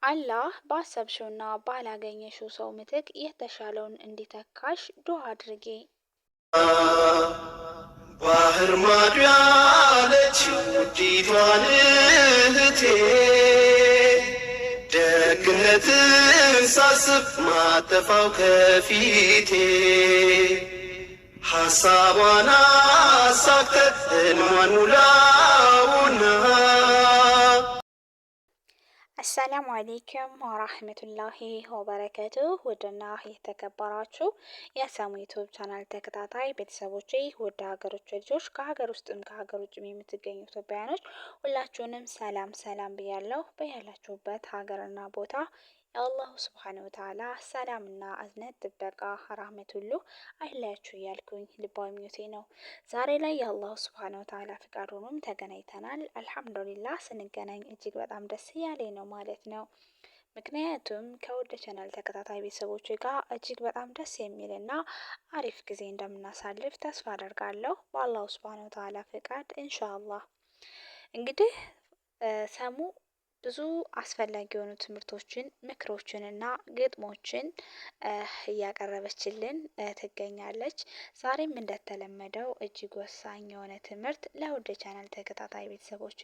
አላህ ባሰብሽውና ባላገኘሽው ሰው ምትክ የተሻለውን እንዲተካሽ ዱዓ አድርጊ። ባህር ማዶ ያለችው ውዲቷን እህቴ ደግነትን ሳስብ ማጠፋው ከፊቴ ሐሳቧን አሳክተህ ሕልሟን ሙላውና አሰላሙ አሌይኩም ወራህመቱላሂ ወበረከቱ። ውድና የተከበራችሁ የሰሙ ዩቱብ ቻናል ተከታታይ ቤተሰቦቼ፣ ውድ ሀገሮች ልጆች፣ ከሀገር ውስጥም ከሀገር ውጭም የምትገኙ ኢትዮጵያውያኖች ሁላችሁንም ሰላም ሰላም ብያለሁ። በያላችሁበት ሀገርና ቦታ የአላሁ ስብሓነሁ ወተዓላ ሰላምና እዝነት ጥበቃ ራህመት ሁሉ አይለያችሁ እያልኩኝ ልባዊ ምኞቴ ነው። ዛሬ ላይ የአላሁ ስብሓነሁ ወተዓላ ፍቃድ ሆኖም ተገናኝተናል። አልሐምዱሊላህ ስንገናኝ እጅግ በጣም ደስ እያለኝ ነው ማለት ነው። ምክንያቱም ከውድ ቻናል ተከታታይ ቤተሰቦች ጋር እጅግ በጣም ደስ የሚልና አሪፍ ጊዜ እንደምናሳልፍ ተስፋ አደርጋለሁ በአላሁ ስብሓነሁ ወተዓላ ፍቃድ ኢንሻአላህ። እንግዲህ ሰሙ ብዙ አስፈላጊ የሆኑ ትምህርቶችን ምክሮችንና ግጥሞችን እያቀረበችልን ትገኛለች። ዛሬም እንደተለመደው እጅግ ወሳኝ የሆነ ትምህርት ለውድ ቻናል ተከታታይ ቤተሰቦች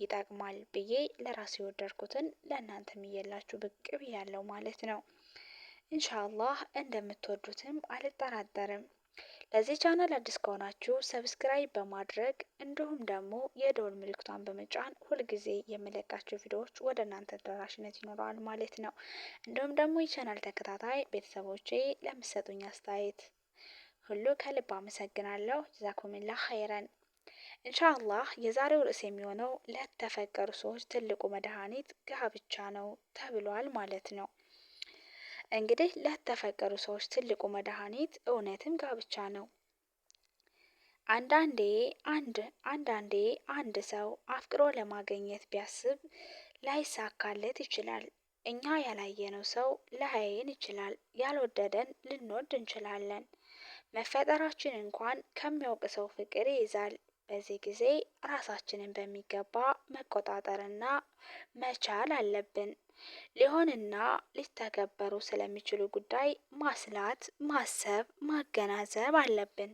ይጠቅማል ብዬ ለራሴ የወደድኩትን ለእናንተም እየላችሁ ብቅ ብያለሁ ማለት ነው። ኢንሻአላህ እንደምትወዱትም አልጠራጠርም። ለዚህ ቻናል አዲስ ከሆናችሁ ሰብስክራይብ በማድረግ እንዲሁም ደግሞ የደወል ምልክቷን በመጫን ሁልጊዜ የምለቃቸው ቪዲዮዎች ወደ እናንተ ተደራሽነት ይኖረዋል ማለት ነው። እንዲሁም ደግሞ የቻናል ተከታታይ ቤተሰቦቼ ለምትሰጡኝ አስተያየት ሁሉ ከልብ አመሰግናለሁ። ጀዛኩሙላህ ኸይረን። ኢንሻአላህ የዛሬው ርዕስ የሚሆነው ለተፈቀሩ ሰዎች ትልቁ መድኃኒት ጋብቻ ነው ተብሏል ማለት ነው። እንግዲህ ለተፈቀሩ ሰዎች ትልቁ መድኃኒት እውነትም ጋብቻ ነው። አንዳንዴ አንድ ሰው አፍቅሮ ለማግኘት ቢያስብ ላይሳካለት ይችላል። እኛ ያላየነው ሰው ላያየን ይችላል። ያልወደደን ልንወድ እንችላለን። መፈጠራችን እንኳን ከሚያውቅ ሰው ፍቅር ይይዛል። በዚህ ጊዜ ራሳችንን በሚገባ መቆጣጠርና መቻል አለብን። ሊሆንና ሊተገበሩ ስለሚችሉ ጉዳይ ማስላት፣ ማሰብ፣ ማገናዘብ አለብን።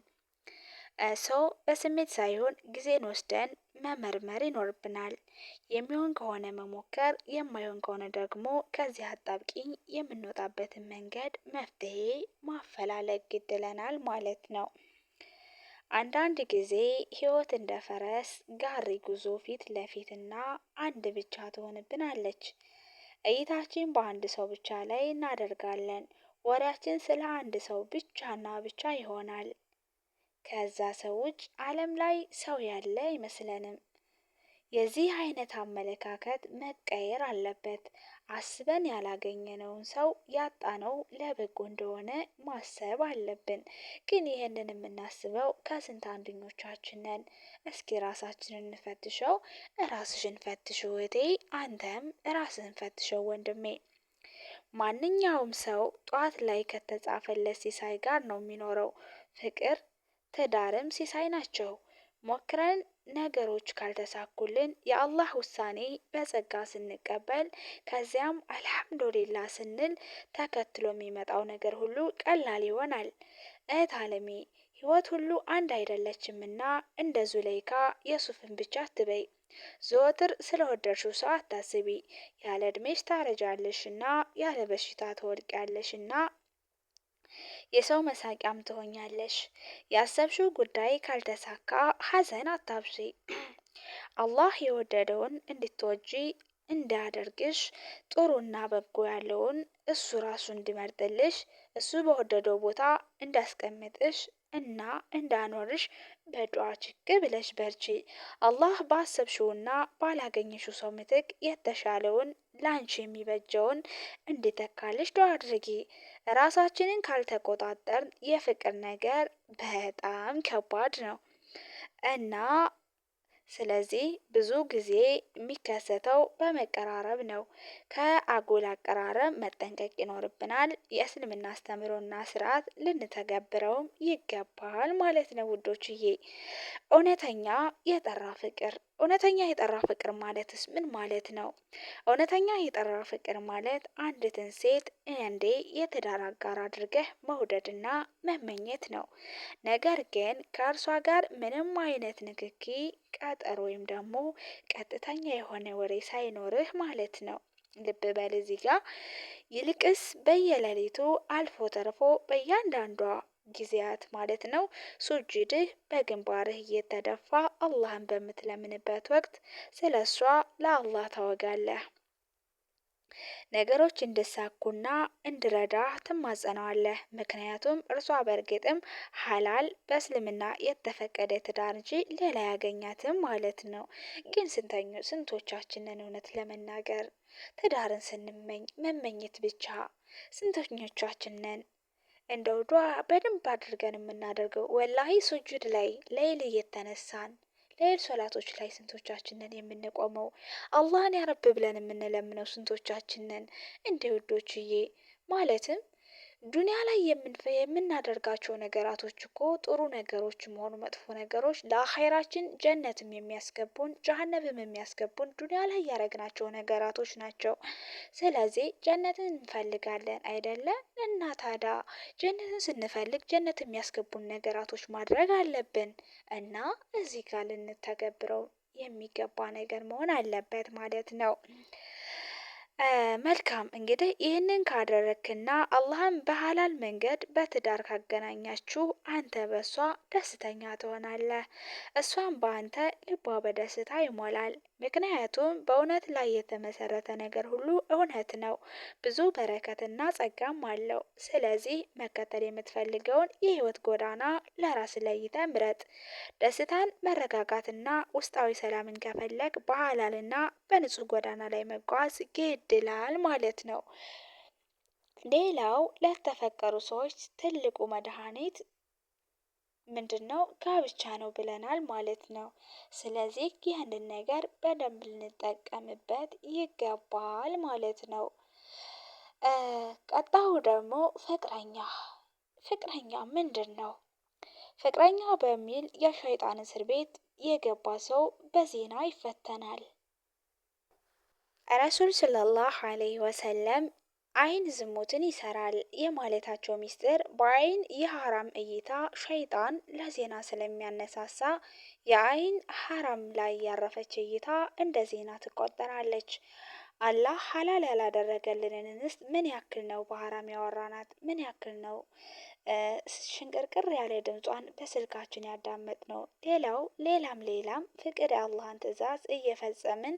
ሰው በስሜት ሳይሆን ጊዜን ወስደን መመርመር ይኖርብናል። የሚሆን ከሆነ መሞከር፣ የማይሆን ከሆነ ደግሞ ከዚህ አጣብቂኝ የምንወጣበትን መንገድ መፍትሄ ማፈላለግ ይድለናል ማለት ነው። አንዳንድ ጊዜ ህይወት እንደ ፈረስ ጋሪ ጉዞ ፊት ለፊትና አንድ ብቻ ትሆንብናለች። እይታችን በአንድ ሰው ብቻ ላይ እናደርጋለን። ወሬያችን ስለ አንድ ሰው ብቻና ብቻ ይሆናል። ከዛ ሰው ውጭ ዓለም ላይ ሰው ያለ አይመስለንም። የዚህ አይነት አመለካከት መቀየር አለበት። አስበን ያላገኘነውን ሰው ያጣነው ለበጎ እንደሆነ ማሰብ አለብን። ግን ይህንን የምናስበው ከስንት አንደኞቻችን ነን? እስኪ ራሳችንን እንፈትሸው። ራስሽን ፈትሽው እህቴ፣ አንተም ራስህን ፈትሸው ወንድሜ። ማንኛውም ሰው ጧት ላይ ከተጻፈለት ሲሳይ ጋር ነው የሚኖረው። ፍቅር፣ ትዳርም ሲሳይ ናቸው። ሞክረን ነገሮች ካልተሳኩልን የአላህ ውሳኔ በጸጋ ስንቀበል ከዚያም አልሐምዱሊላ ስንል ተከትሎ የሚመጣው ነገር ሁሉ ቀላል ይሆናል። እህት አለሜ፣ ህይወት ሁሉ አንድ አይደለችምና እንደ ዙለይካ የሱፍን ብቻ አትበይ። ዘወትር ስለወደድሽው ሰው አታስቢ። ያለ እድሜሽ ታረጃለሽና ያለ በሽታ ትወድቂያለሽና የሰው መሳቂያም ትሆኛለሽ። ያሰብሽው ጉዳይ ካልተሳካ ሐዘን አታብዢ። አላህ የወደደውን እንድትወጂ እንዳያደርግሽ፣ ጥሩና በጎ ያለውን እሱ ራሱ እንዲመርጥልሽ፣ እሱ በወደደው ቦታ እንዳስቀምጥሽ እና እንዳኖርሽ በዱዓ ችክ ብለሽ በርቺ። አላህ ባሰብሽውና ባላገኘሽው ሰው ምትክ የተሻለውን ላንቺ የሚበጀውን እንዲተካልሽ ዱዓ አድርጊ። ራሳችንን ካልተቆጣጠርን የፍቅር ነገር በጣም ከባድ ነው እና ስለዚህ ብዙ ጊዜ የሚከሰተው በመቀራረብ ነው። ከአጉል አቀራረብ መጠንቀቅ ይኖርብናል። የእስልምና አስተምህሮና ስርዓት ልንተገብረውም ይገባል ማለት ነው ውዶችዬ። እውነተኛ የጠራ ፍቅር፣ እውነተኛ የጠራ ፍቅር ማለትስ ምን ማለት ነው? እውነተኛ የጠራ ፍቅር ማለት አንዲትን ሴት እንዴ የትዳር አጋር አድርገህ መውደድና መመኘት ነው። ነገር ግን ከእርሷ ጋር ምንም አይነት ንክኪ፣ ቀጠሮ ወይም ደግሞ ቀጥተኛ የሆነ ወሬ ሳይኖርህ ማለት ነው። ልብ በል እዚህ ጋር ይልቅስ በየሌሊቱ አልፎ ተርፎ በእያንዳንዷ ጊዜያት ማለት ነው ሱጁድህ በግንባርህ እየተደፋ አላህን በምትለምንበት ወቅት ስለ እሷ ለአላህ ታወጋለህ። ነገሮች እንዲሳኩና እንዲረዳህ ትማጸነዋለህ። ምክንያቱም እርሷ በእርግጥም ሐላል በእስልምና የተፈቀደ ትዳር እንጂ ሌላ ያገኛትም ማለት ነው። ግን ስንቶቻችንን እውነት ለመናገር ትዳርን ስንመኝ መመኘት ብቻ ስንተኞቻችንን እንደው ዱዓ በደንብ አድርገን የምናደርገው ወላሂ ሱጁድ ላይ ሌይል እየተነሳን ሌይል ሶላቶች ላይ ስንቶቻችንን የምንቆመው አላህን ያረብ ብለን የምንለምነው ስንቶቻችንን እንደ ውዶችዬ ማለትም ዱንያ ላይ የምናደርጋቸው ነገራቶች እኮ ጥሩ ነገሮችም ሆኑ መጥፎ ነገሮች ለአኼራችን ጀነትም የሚያስገቡን ጀሀነምም የሚያስገቡን ዱንያ ላይ ያደረግናቸው ነገራቶች ናቸው። ስለዚህ ጀነትን እንፈልጋለን አይደለ? እና ታዲያ ጀነትን ስንፈልግ ጀነት የሚያስገቡን ነገራቶች ማድረግ አለብን እና እዚህ ጋር ልንተገብረው የሚገባ ነገር መሆን አለበት ማለት ነው። መልካም እንግዲህ ይህንን ካደረክና አላህም በሐላል መንገድ በትዳር ካገናኛችሁ አንተ በሷ ደስተኛ ትሆናለህ፣ እሷም በአንተ ልቧ በደስታ ይሞላል። ምክንያቱም በእውነት ላይ የተመሰረተ ነገር ሁሉ እውነት ነው፣ ብዙ በረከትና ጸጋም አለው። ስለዚህ መከተል የምትፈልገውን የህይወት ጎዳና ለራስ ለይተህ ምረጥ። ደስታን፣ መረጋጋትና ውስጣዊ ሰላምን ከፈለግ በሐላልና በንጹህ ጎዳና ላይ መጓዝ ግድ ይላል ማለት ነው። ሌላው ለተፈቀሩ ሰዎች ትልቁ መድኃኒት ምንድነው? ጋብቻ ነው ብለናል ማለት ነው። ስለዚህ ይህንን ነገር በደንብ ልንጠቀምበት ይገባል ማለት ነው። ቀጣዩ ደግሞ ፍቅረኛ ምንድን ነው? ፍቅረኛ በሚል የሸይጣን እስር ቤት የገባ ሰው በዜና ይፈተናል። ረሱል ሰለላሁ ዐለይሂ ወሰለም አይን ዝሙትን ይሰራል የማለታቸው ሚስጥር በአይን የሐራም እይታ ሸይጣን ለዜና ስለሚያነሳሳ የአይን ሐራም ላይ ያረፈች እይታ እንደ ዜና ትቆጠራለች። አላህ ሐላል ያላደረገልንን እንስት ምን ያክል ነው በሐራም ያወራናት? ምን ያክል ነው ሽንቅርቅር ያለ ድምጿን በስልካችን ያዳመጥ ነው? ሌላም ፍቅር የአላህን ትዕዛዝ እየፈጸምን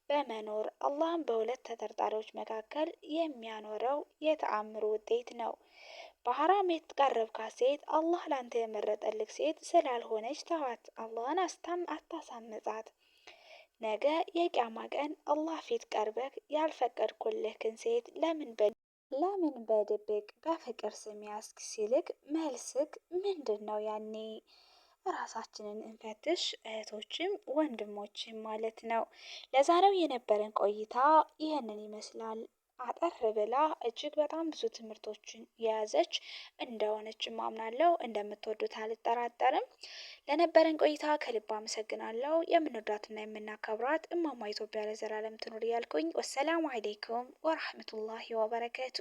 በመኖር አላህን በሁለት ተጠርጣሪዎች መካከል የሚያኖረው የተአምር ውጤት ነው። በሐራም የተቃረብካት ሴት አላህ ላንተ የመረጠልክ ሴት ስላልሆነች ተዋት። አላህን አታሳምጻት። ነገ የቂያማ ቀን አላህ ፊት ቀርበክ ያልፈቀድኩልህን ሴት ለምን በድብቅ በፍቅር ስም ያዝክ ሲልክ መልስክ ምንድን ነው? ያኔ ራሳችንን እንፈትሽ እህቶችም ወንድሞችም ማለት ነው። ለዛሬው የነበረን ቆይታ ይህንን ይመስላል። አጠር ብላ እጅግ በጣም ብዙ ትምህርቶችን የያዘች እንደሆነች ማምናለሁ። እንደምትወዱት አልጠራጠርም። ለነበረን ቆይታ ከልብ አመሰግናለሁ። የምንወዳትና የምናከብራት እማማ ኢትዮጵያ ለዘላለም ትኑር እያልኩኝ ወሰላሙ አለይኩም ወራህመቱላሂ ወበረከቱ።